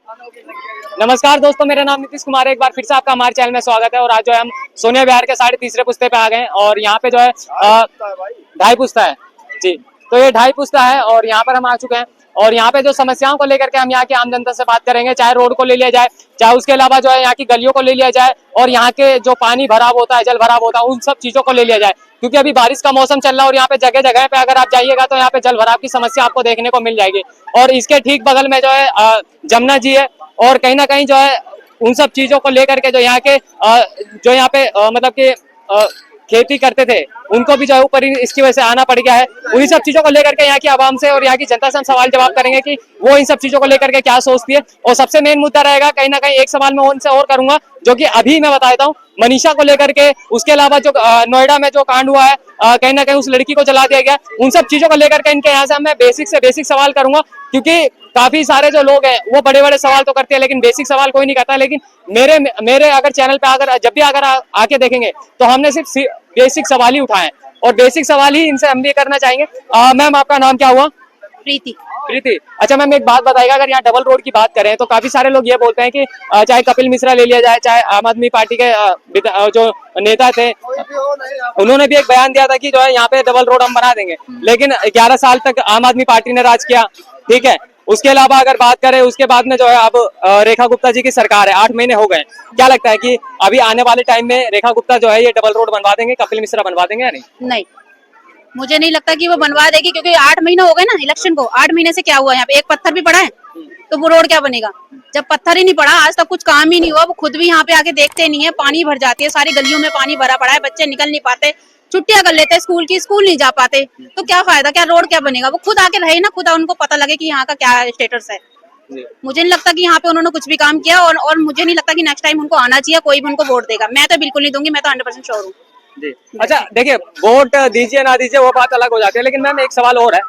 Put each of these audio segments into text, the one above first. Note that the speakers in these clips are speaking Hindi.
नमस्कार दोस्तों, मेरा नाम नीतीश कुमार है। एक बार फिर से आपका हमारे चैनल में स्वागत है। और आज जो है हम सोनिया विहार के 3.5 पुस्ते पे आ गए हैं और यहाँ पे जो है 2.5 पुस्ता है जी। तो ये 2.5 पुस्ता है और यहाँ पर हम आ चुके हैं और यहाँ पे जो समस्याओं को लेकर के हम यहाँ की आम जनता से बात करेंगे, चाहे रोड को ले लिया जाए, चाहे उसके अलावा जो है यहाँ की गलियों को ले लिया जाए और यहाँ के जो पानी भराव होता है, जल भराव होता है, उन सब चीजों को ले लिया जाए। क्योंकि अभी बारिश का मौसम चल रहा है और यहाँ पे जगह जगह पे अगर आप जाइएगा तो यहाँ पे जल भराव की समस्या आपको देखने को मिल जाएगी। और इसके ठीक बगल में जो है जमुना जी है और कहीं ना कहीं जो है उन सब चीजों को लेकर के जो यहाँ के जो यहाँ पे मतलब कि खेती करते थे उनको भी जो है ऊपर इसकी वजह से आना पड़ गया है। उन्हीं सब चीजों को लेकर के यहाँ की आवाम से और यहाँ की जनता से हम सवाल जवाब करेंगे कि वो इन सब चीजों को लेकर के क्या सोचती है। और सबसे मेन मुद्दा रहेगा, कहीं ना कहीं एक सवाल मैं उनसे और करूंगा जो कि अभी मैं बता देता हूँ, मनीषा को लेकर के। उसके अलावा जो नोएडा में जो कांड हुआ है, कहीं ना कहीं उस लड़की को जला दिया गया, उन सब चीजों को लेकर के इनके यहाँ से मैं बेसिक से बेसिक सवाल करूंगा। क्योंकि काफी सारे जो लोग हैं वो बड़े बड़े सवाल तो करते हैं लेकिन बेसिक सवाल कोई नहीं करता। लेकिन मेरे अगर चैनल पे अगर जब भी अगर आके देखेंगे तो हमने सिर्फ बेसिक सवाल ही उठाए और बेसिक सवाल ही इनसे हम भी करना चाहेंगे। मैम, आपका नाम क्या हुआ? प्रीति। प्रीति, अच्छा मैम एक बात बताइएगा, अगर यहाँ डबल रोड की बात करें तो काफी सारे लोग ये बोलते हैं कि चाहे कपिल मिश्रा ले लिया जाए, चाहे आम आदमी पार्टी के जो नेता थे, उन्होंने भी एक बयान दिया था कि जो है यहाँ पे डबल रोड हम बना देंगे। लेकिन 11 साल तक आम आदमी पार्टी ने राज किया, ठीक है। उसके अलावा अगर बात करें उसके बाद में जो है अब रेखा गुप्ता जी की सरकार है, 8 महीने हो गए। क्या लगता है कि अभी आने वाले टाइम में रेखा गुप्ता जो है ये डबल रोड बनवा देंगे, कपिल मिश्रा बनवा देंगे या नहीं? नहीं, मुझे नहीं लगता कि वो बनवा देगी, क्योंकि 8 महीने हो गए ना इलेक्शन को। 8 महीने से क्या हुआ? यहाँ पे एक पत्थर भी पड़ा है तो वो रोड क्या बनेगा? जब पत्थर ही नहीं पड़ा, आज तक कुछ काम ही नहीं हुआ। वो खुद भी यहाँ पे आके देखते नहीं है, पानी भर जाती है, सारी गलियों में पानी भरा पड़ा है, बच्चे निकल नहीं पाते, छुट्टियां कर लेते हैं स्कूल की, स्कूल नहीं जा पाते, तो क्या फायदा? क्या रोड क्या बनेगा? वो खुद आके रहे ना, खुद उनको पता लगे कि यहाँ का क्या स्टेटस है। मुझे नहीं लगता कि यहाँ पे उन्होंने कुछ भी काम किया और मुझे नहीं लगता कि नेक्स्ट टाइम उनको आना चाहिए, कोई भी उनको वोट देगा। मैं तो बिल्कुल नहीं दूंगी, मैं तो 100% श्योर हूँ जी। अच्छा देखिए, वोट दीजिए ना दीजिए वो बात अलग हो जाती है, लेकिन मैम एक सवाल और है।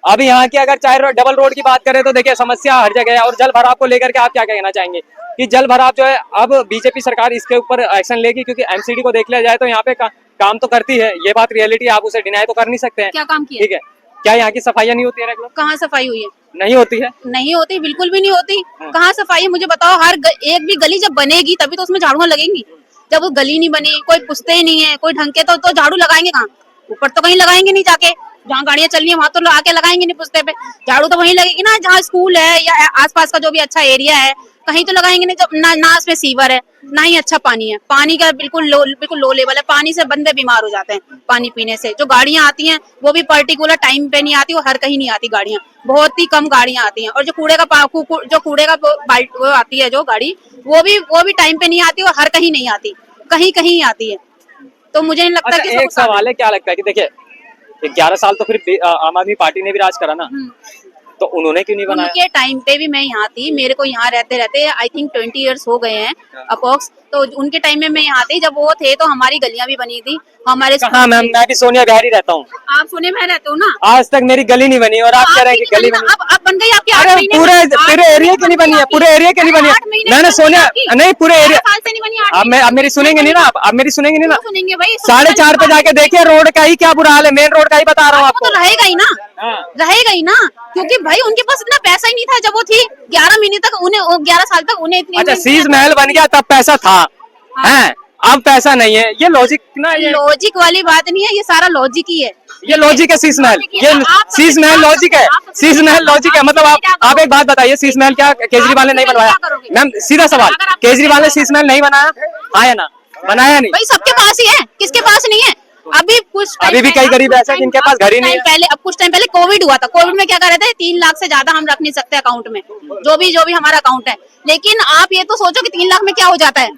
अभी यहाँ की अगर चाहे डबल रोड की बात करें तो देखिए समस्या हर जगह है। और जल भराव को लेकर के आप क्या कहना चाहेंगे कि जल भराव जो है अब बीजेपी सरकार इसके ऊपर एक्शन लेगी? क्योंकि एमसीडी को देख लिया जाए तो यहाँ पे काम तो करती है, ये बात रियलिटी, आप उसे डिनाई तो कर नहीं सकते हैं। क्या काम किया? ठीक है, क्या यहाँ की सफाइयाँ नहीं होती है रेगुलर? कहाँ सफाई हुई है? नहीं होती है। नहीं होती, बिल्कुल भी नहीं होती। कहाँ सफाई है मुझे बताओ? एक भी गली जब बनेगी तभी तो उसमें झाड़ुआं लगेंगी। जब वो गली नहीं बनी, कोई पुछते ही नहीं है, कोई ढंग के तो झाड़ू लगाएंगे कहाँ? ऊपर तो कहीं लगाएंगे नहीं, जाके जहाँ गाड़ियां चल रही है वहां तो आके लगाएंगे नहीं पुछते पे। झाड़ू तो वहीं लगेगी ना जहाँ स्कूल है या आसपास का जो भी अच्छा एरिया है, कहीं तो लगाएंगे नहीं। जब ना उसमें सीवर है, ना ही अच्छा पानी है, पानी का बिल्कुल लो लेवल है। पानी से बंदे बीमार हो जाते हैं पानी पीने से। जो गाड़ियां आती हैं वो भी पर्टिकुलर टाइम पे नहीं आती, वो हर कहीं नहीं आती गाड़ियां, बहुत ही कम गाड़ियां आती हैं। और जो कूड़े का वो आती है जो गाड़ी, वो भी टाइम पे नहीं आती और हर कहीं नहीं आती, कहीं कहीं आती है। तो मुझे नहीं लगता कि एक सवाल है, क्या लगता है कि देखिए 11 साल तो फिर आम आदमी पार्टी ने भी राज करा ना, तो उन्होंने क्यों नहीं बनाया? उनके टाइम पे भी मैं यहाँ थी, मेरे को यहाँ रहते रहते आई थिंक 20 इयर्स हो गए हैं अपोक्स। तो उनके टाइम में मैं यहाँ थी, जब वो थे तो हमारी गलियां भी बनी थी हमारे। हाँ मैम, मैं भी सोनिया विहार ही रहता हूँ। आप सोनिया विहार रहते हो ना? आज तक मेरी गली नहीं बनी और आप कह रहे हैं कि गली बनी। अब बन गई आपकी? अरे पूरे एरिया की नहीं बनी है, पूरे एरिया की नहीं बनी है। मैंने सोनिया नहीं, पूरे एरिया साल से नहीं बनी। अब मेरी सुनेंगे नहीं ना, आप मेरी सुनेंगे नहीं ना? सुनेंगे भाई। 4:30 पे जाके देखिए रोड का ही क्या बुरा हाल है, मेन रोड का ही बता रहा हूँ आपको। तो रहेगा ही ना, रहेगा ही ना, क्योंकि भाई उनके पास इतना पैसा ही नहीं था जब वो थी 11 महीने तक, उन्हें 11 साल तक उन्हें इतनी। अच्छा, शीश महल बन गया तब पैसा था, है अब पैसा नहीं है, ये लॉजिक ना? ये लॉजिक वाली बात नहीं है, ये सारा लॉजिक ही है। ये लॉजिक है शीश महल, ये शीश महल लॉजिक है, शीश महल लॉजिक है। मतलब आप एक बात बताइए, शीश महल क्या केजरीवाल ने नहीं बनवाया? मैम सीधा सवाल, केजरीवाल ने शीश महल नहीं बनाया? आया ना, बनाया नहीं भाई, सबके पास ही है, किसके पास नहीं है? अभी भी कई गरीब ऐसे हैं जिनके पास घर ही नहीं है। पहले, अब कुछ टाइम पहले कोविड हुआ था, कोविड में क्या कर रहे थे? 3 लाख से ज्यादा हम रख नहीं सकते अकाउंट में, जो भी हमारा अकाउंट है। लेकिन आप ये तो सोचो कि 3 लाख में क्या हो जाता है।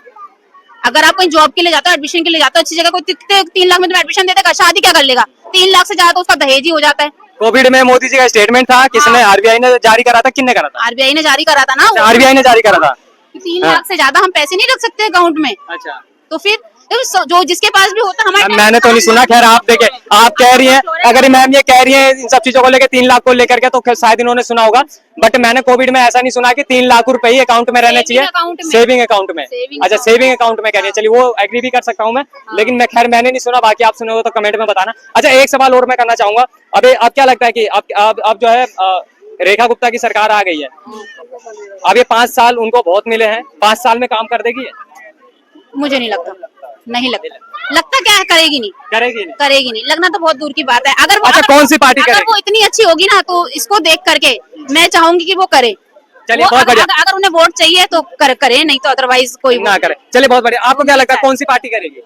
अगर आप कोई जॉब के लिए जाते हो, एडमिशन के लिए जाते हो अच्छी जगह, कोई 3 लाख में तुम एडमिशन दे देगा, शादी क्या कर लेगा? 3 लाख से ज्यादा तो उसका दहेज ही हो जाता है। कोविड में मोदी जी का स्टेटमेंट था, किसने? आरबीआई ने जारी करा था, किसने करा था? आरबीआई ने जारी करा था ना। आरबीआई ने जारी करा था। 3 लाख से ज्यादा हम पैसे नहीं रख सकते अकाउंट में। अच्छा, तो फिर जो जिसके पास भी होता है, मैंने तो नहीं सुना। खैर आप देखे, आप कह रही हैं, अगर मैम ये कह रही हैं इन सब चीजों को लेकर 3 लाख को लेकर के, तो शायद इन्होंने सुना होगा। बट मैंने कोविड में ऐसा नहीं सुना कि 3 लाख रुपए ही अकाउंट में रहने चाहिए, सेविंग अकाउंट में। अच्छा, सेविंग अकाउंट में कह रही है, चलिए वो एग्री भी कर सकता हूँ मैं, लेकिन मैं खैर मैंने नहीं सुना। बाकी आप सुने हो तो कमेंट में बताना। अच्छा, एक सवाल और मैं करना चाहूंगा। अब क्या लगता है कि अब जो है रेखा गुप्ता की सरकार आ गई है, अब ये 5 साल उनको बहुत मिले हैं, 5 साल में काम कर देगी ये? मुझे नहीं लगता, नहीं लगता। लगता क्या है, करेगी नहीं, करेगी नहीं। करेगी नहीं, लगना तो बहुत दूर की बात है। अगर वो अच्छा, अगर, कौन सी पार्टी अगर करेगी? वो इतनी अच्छी होगी ना तो इसको देख करके मैं चाहूंगी कि वो करे। चलिए, वो बहुत अगर, बढ़िया। अगर, अगर उन्हें वोट चाहिए तो करे, नहीं तो अदरवाइज कोई ना करे। चलिए, बहुत बढ़िया। आपको क्या लगता है कौन सी पार्टी करेगी?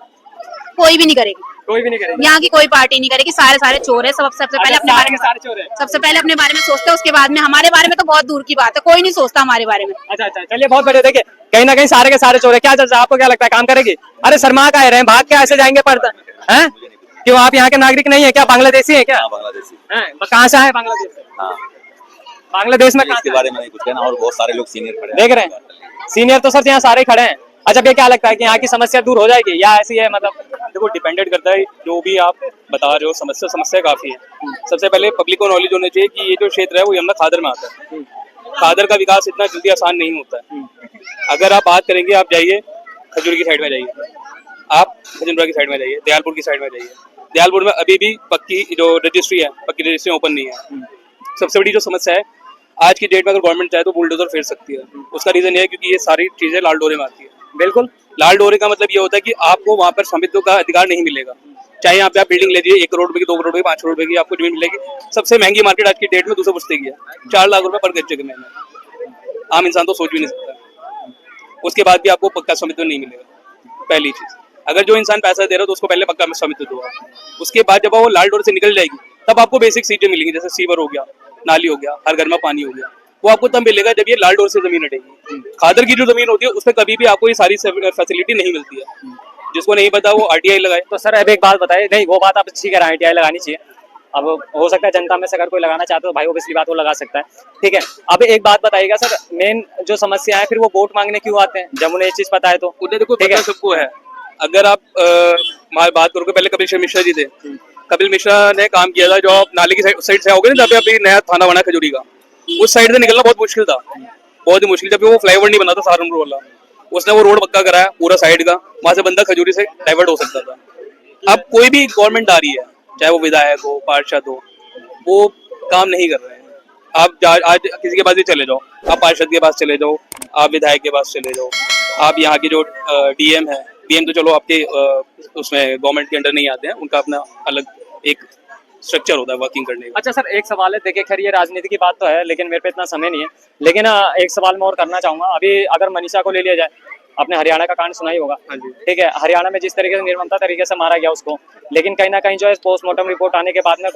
कोई भी नहीं करेगी, कोई भी नहीं करेगी। यहाँ की कोई पार्टी नहीं करेगी। सारे चोर है, सबसे पहले अपने बारे में, सारे चोर हैं। सबसे पहले अपने बारे में सोचते हैं, उसके बाद में हमारे बारे में तो बहुत दूर की बात है, कोई नहीं सोचता हमारे बारे में। अच्छा, चलिए, बहुत बढ़िया। देखिए, कहीं ना कहीं सारे के सारे चोर है। क्या चर्चा, आपको क्या लगता है काम करेगी? अरे शर्मा का रहे हैं, भाग के ऐसे जाएंगे पड़ता है? क्यों, आप यहाँ के नागरिक नहीं है क्या? बांग्लादेशी है क्या? बांग्लादेशी। कहाँ से आए? बांग्लादेश से। हाँ, बांग्लादेश में इसके बारे में नहीं कुछ कहना, और बहुत सारे लोग सीनियर खड़े हैं। देख रहे हैं सीनियर तो सर यहाँ सारे खड़े हैं। अच्छा, ये क्या लगता है कि यहाँ की समस्या दूर हो जाएगी या ऐसी है? मतलब देखो, डिपेंडेड करता है जो भी आप बता रहे हो। समस्या काफी है। सबसे पहले पब्लिक को नॉलेज होनी चाहिए कि ये जो क्षेत्र है वो यमुना खादर में आता है। खादर का विकास इतना जल्दी आसान नहीं होता है। अगर आप बात करेंगे, आप जाइए खजूर की साइड में जाइए, आप खजूरा की साइड में जाइए, दयालपुर की साइड में जाइए। दयालपुर में अभी भी पक्की जो रजिस्ट्री है, पक्की रजिस्ट्री ओपन नहीं है। सबसे बड़ी जो समस्या है आज की डेट में, अगर गवर्नमेंट चाहे तो बुलडोजर फेर सकती है। उसका रीजन ये है क्योंकि ये सारी चीजें लाल डोरे में आती है। बिल्कुल, लाल डोरे का मतलब ये होता है कि आपको वहां पर स्वामित्व का अधिकार नहीं मिलेगा। चाहे यहाँ पे आप बिल्डिंग लीजिए, 1 करोड़ रुपए की, 2 करोड़ रुपए की, 5 करोड़ रुपए की आपको जमीन मिलेगी। सबसे महंगी मार्केट आज की डेट में दूसरे पुश्ते की है, 4 लाख रुपए पर गज के महीने। आम इंसान तो सोच भी नहीं सकता। उसके बाद भी आपको पक्का स्वामित्व नहीं मिलेगा। पहली चीज, अगर जो इंसान पैसा दे रहा है तो उसको पहले पक्का स्वामित्व दो। उसके बाद जब वो लाल डोरे से निकल जाएगी तब आपको बेसिक चीजें मिलेंगी, जैसे सीवर हो गया, नाली हो गया, हर घर में पानी हो गया। वो आपको तब मिलेगा जब ये लाल डोर से जमीन हटेगी। खादर की जो जमीन होती है उसमें कभी भी आपको ये सारी फैसिलिटी नहीं मिलती है। जिसको नहीं पता वो आरटीआई लगाए। तो सर अब एक बात बताइए, नहीं वो बात आप अच्छी कह रहे हैं, आईटीआई लगानी चाहिए। अब हो सकता है जनता में से अगर कोई लगाना चाहता है तो भाई ऑब्वियसली बात वो लगा सकता है, ठीक है। अब एक बात बताइएगा सर, मेन जो समस्या है फिर वो वोट मांगने क्यों आते हैं जब उन्हें ये चीज पता है तो? उन्हें देखो ठीक पता है। सबको है। अगर आप बात करोगे, पहले कपिल मिश्रा जी थे। कपिल मिश्रा ने काम किया था, जो आप नाले की साइड से आओगे ना, जब अभी नया थाना बना खजूरी का, उस साइड से निकलना बहुत मुश्किल था, बहुत ही मुश्किल। जब वो फ्लाईओवर नहीं बना था सहारनपुर वाला, उसने वो रोड पक्का कराया पूरा साइड का, वहां से बंदा खजूरी से डाइवर्ट हो सकता था। अब कोई भी गवर्नमेंट आ रही है, चाहे वो विधायक हो, पार्षद हो, वो काम नहीं कर रहे हैं। आप आज किसी के पास भी चले जाओ, आप पार्षद के पास चले जाओ, आप विधायक के पास चले जाओ, आप यहाँ के जो डीएम है, डीएम तो चलो आपके उसमें गवर्नमेंट के अंडर नहीं आते हैं, उनका अपना अलग एक स्ट्रक्चर होता है वर्किंग करने का। अच्छा सर, एक सवाल है, देखिए खैर ये राजनीति की बात तो है लेकिन मेरे पे इतना समय नहीं है, लेकिन एक सवाल मैं और करना चाहूंगा। अभी अगर मनीषा को ले लिया जाए, आपने हरियाणा का कांड सुना ही होगा, ठीक है। हरियाणा में जिस तरीके से निर्ममता तरीके से मारा गया उसको, लेकिन कहीं ना कहीं जो है पोस्टमार्टम रिपोर्ट आने के बाद में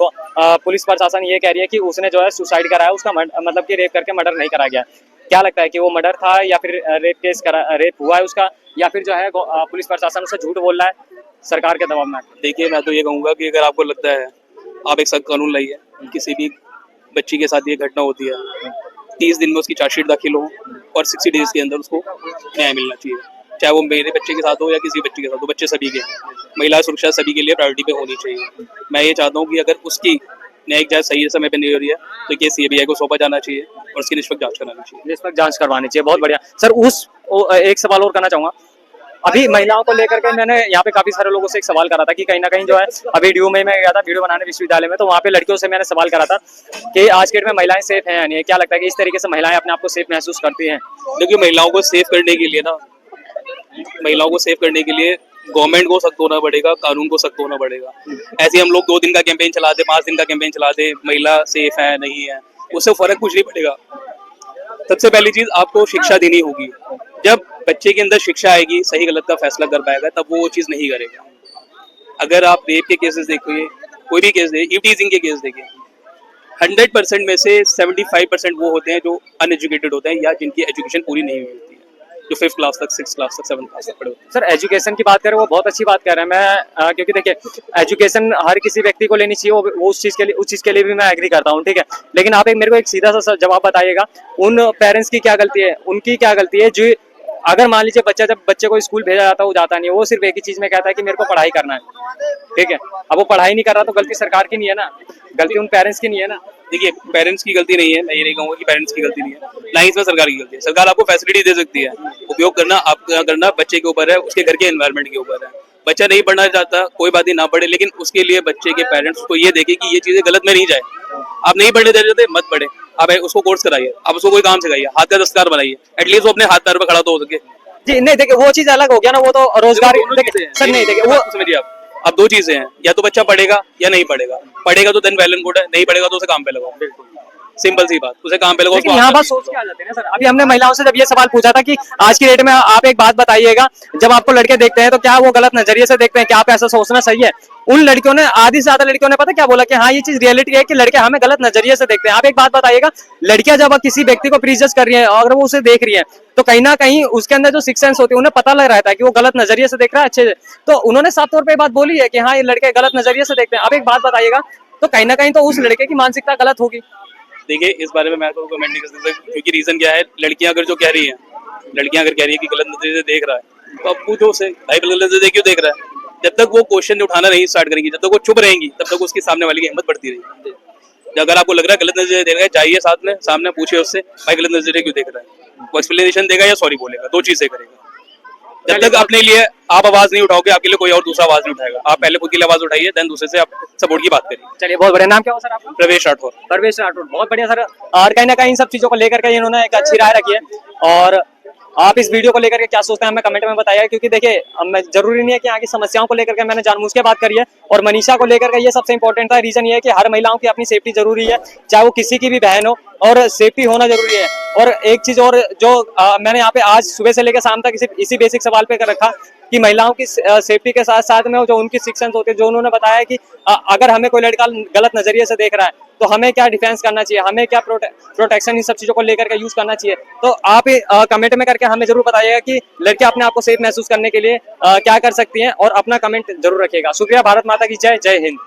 पुलिस प्रशासन ये कह रही है कि उसने जो है सुसाइड कराया, उसका मतलब कि रेप करके मर्डर नहीं करा गया। क्या लगता है कि वो मर्डर था या फिर रेप हुआ है उसका, या फिर जो है पुलिस प्रशासन उसे झूठ बोल रहा है सरकार के दबाव में? देखिए, मैं तो ये कहूंगा कि अगर आपको लगता है, आप एक सख्त कानून लाइए। किसी भी बच्ची के साथ ये घटना होती है, 30 दिन में उसकी चार्जशीट दाखिल हो और 60 डेज के अंदर उसको न्याय मिलना चाहिए। चाहे वो मेरे बच्चे के साथ हो या किसी बच्चे के साथ हो, बच्चे सभी के, महिला सुरक्षा सभी के लिए प्रायोरिटी पे होनी चाहिए। मैं ये चाहता हूँ कि अगर उसकी न्यायिक जांच सही समय पे नहीं हो रही है तो केस सीबीआई को सौंपा जाना चाहिए और उसकी निष्पक्ष जांच करानी चाहिए। निष्पक्ष जांच करवानी चाहिए, बहुत बढ़िया सर। एक सवाल और करना चाहूंगा। अभी महिलाओं को लेकर के मैंने यहाँ पे काफी सारे लोगों से एक सवाल करा था कि कहीं ना कहीं जो है, अभी वीडियो में मैं गया था वीडियो बनाने विश्वविद्यालय में, तो वहाँ पे लड़कियों से मैंने सवाल करा था कि आज के डेट में महिलाएं सेफ हैं या नहीं। क्या लगता है कि इस तरीके से महिलाएं अपने आप को सेफ महसूस करती हैं? देखिए, महिलाओं को सेफ करने के लिए ना, महिलाओं को सेफ करने के लिए गवर्नमेंट को सख्त होना पड़ेगा, कानून को सख्त होना पड़ेगा। ऐसे हम लोग 2 दिन का कैंपेन चलाते, 5 दिन का कैंपेन चलाते, महिला सेफ है नहीं है, उससे फर्क कुछ नहीं पड़ेगा। सबसे पहली चीज आपको शिक्षा देनी होगी। जब बच्चे के अंदर शिक्षा आएगी, सही गलत का फैसला कर पाएगा, तब वो चीज नहीं करेगा। अगर आप रेप के केसेस देखिए, कोई भी केस देखिए, टीजिंग के केस देखिए, 100% में से 75% वो होते हैं जो अनएजुकेटेड होते हैं या जिनकी एजुकेशन पूरी नहीं मिलती है, जो 5th क्लास तक, 6th क्लास तक, 7th क्लास तक पढ़े होते हैं। सर एजुकेशन की बात करें, वो बहुत अच्छी बात कह रहे हैं। मैं क्योंकि देखिए एजुकेशन हर किसी व्यक्ति को लेनी चाहिए, वो उस चीज के लिए भी मैं एग्री करता हूँ, ठीक है। लेकिन आप एक मेरे को एक सीधा सा जवाब बताइएगा, उन पेरेंट्स की क्या गलती है, उनकी क्या गलती है जो अगर मान लीजिए जब बच्चे को स्कूल भेजा जाता है वो जाता नहीं है, वो सिर्फ एक ही चीज में कहता है कि मेरे को पढ़ाई करना है, ठीक है। अब वो पढ़ाई नहीं कर रहा तो गलती सरकार की नहीं है ना, गलती उन पेरेंट्स की नहीं है ना। देखिए, पेरेंट्स की गलती नहीं है, मैं ये नहीं कहूँगा कि पेरेंट्स की गलती नहीं है, ना ही इसमें सरकार की गलती है। सरकार आपको फैसिलिटी दे सकती है, उपयोग करना आपका करना बच्चे के ऊपर है, उसके घर के एनवायरनमेंट के ऊपर है। बच्चा नहीं पढ़ना चाहता, कोई बात नहीं, ना पढ़े, लेकिन उसके लिए बच्चे के पेरेंट्स को ये देखे कि ये चीजें गलत में नहीं जाए। आप नहीं पढ़ने दे रहे थे, मत पढ़े, आप उसको कोर्स कराइए, आप उसको कोई काम सिखाइए, हाथ का दस्तकार बनाइए, एटलीस्ट वो अपने हाथ पैर पे खड़ा तो हो सके। जी नहीं देखिए वो चीज अलग हो गया ना, वो तो रोजगार दोनों चीजें हैं। सर नहीं देखिए वो समझिए आप, अब दो चीजें हैं, या तो बच्चा पढ़ेगा या नहीं पढ़ेगा। पढ़ेगा तो देन वेल एंड गुड है, नहीं पढ़ेगा तो उसे काम पे लगाओ, सिंपल सी बात, उसे काम पे लगाओ। लेकिन उसको यहाँ आगे बात सोच के आ जाते हैं ना सर। अभी हमने महिलाओं से जब ये सवाल पूछा था कि आज की डेट में आप एक बात बताइएगा, जब आपको लड़के देखते हैं तो क्या वो गलत नजरिए से देखते हैं, क्या आप ऐसा सोचना सही है? उन लड़कियों ने, आधी से ज्यादा लड़कियों ने पता क्या बोला कि हाँ ये चीज रियलिटी है कि लड़के हमें गलत नजरिए से देखते हैं। आप एक बात बताइएगा, लड़कियां जब किसी व्यक्ति को प्रीजस्ट कर रही है और वो उसे देख रही है तो कहीं ना कहीं उसके अंदर जो सिक्स सेंस होती है उन्हें पता लग रहा था कि वो गलत नजरिए से देख रहा है अच्छे से, तो उन्होंने साफ तौर पर बात बोली है कि हाँ ये लड़के गलत नजरिए से देखते हैं। अब एक बात बताइएगा, तो कहीं ना कहीं तो उस लड़के की मानसिकता गलत होगी। देखिए इस बारे में मैं तो कमेंट नहीं कर सकता, क्योंकि रीजन क्या है, लड़कियां अगर जो कह रही हैं, लड़कियां अगर कह रही है कि गलत नजरिए से देख रहा है, तो अब पूछो उसे भाई गलत नजरिए से क्यों देख रहा है। जब तक वो क्वेश्चन उठाना नहीं स्टार्ट करेंगी, जब तक वो चुप रहेंगी, तब तक उसकी सामने वाले की हिम्मत बढ़ती रहेगी। अगर आपको लग रहा है गलत नजरिए देख रहा है, जाइए साथ में सामने पूछिए उससे, भाई गलत नजरिए क्यों देख रहा है, वो एक्सप्लेनेशन देगा या सॉरी बोलेगा, दो चीजें करेगा। जब तक अपने लिए आप आवाज नहीं उठाओगे, आपके लिए कोई और दूसरा आवाज नहीं उठाएगा। आप पहले खुद के लिए आवाज उठाइए, देन दूसरे से आप सपोर्ट की बात करिए। चलिए बहुत बढ़िया। नाम क्या हो सर आपका? प्रवेश राठौर। परवेश राठौर, बहुत बढ़िया सर। और कहीं ना कहीं इन सब चीजों को लेकर के इन्होंने एक अच्छी राय रखी है, और आप इस वीडियो को लेकर के क्या सोचते हैं हमें कमेंट में बताइए, क्योंकि देखिए मैं जरूरी नहीं है कि यहाँ की समस्याओं को लेकर के मैंने जानबूझ के बात करी है, और मनीषा को लेकर के ये सबसे इंपॉर्टेंट था। रीजन ये है कि हर महिलाओं की अपनी सेफ्टी जरूरी है, चाहे वो किसी की भी बहन हो, और सेफ्टी होना जरूरी है। और एक चीज और जो मैंने यहाँ पे आज सुबह से लेकर शाम तक इसी बेसिक सवाल पे कर रखा कि महिलाओं की सेफ्टी के साथ साथ में जो उनकी शिक्षण होती है, जो उन्होंने बताया कि अगर हमें कोई लड़का गलत नजरिए से देख रहा है तो हमें क्या डिफेंस करना चाहिए, हमें क्या प्रोटेक्शन इन सब चीजों को लेकर के यूज करना चाहिए। तो आप कमेंट में करके हमें जरूर बताइएगा कि लड़कियां अपने आप को सेफ महसूस करने के लिए क्या कर सकती हैं, और अपना कमेंट जरूर रखिएगा। शुक्रिया। भारत माता की जय। जय हिंद।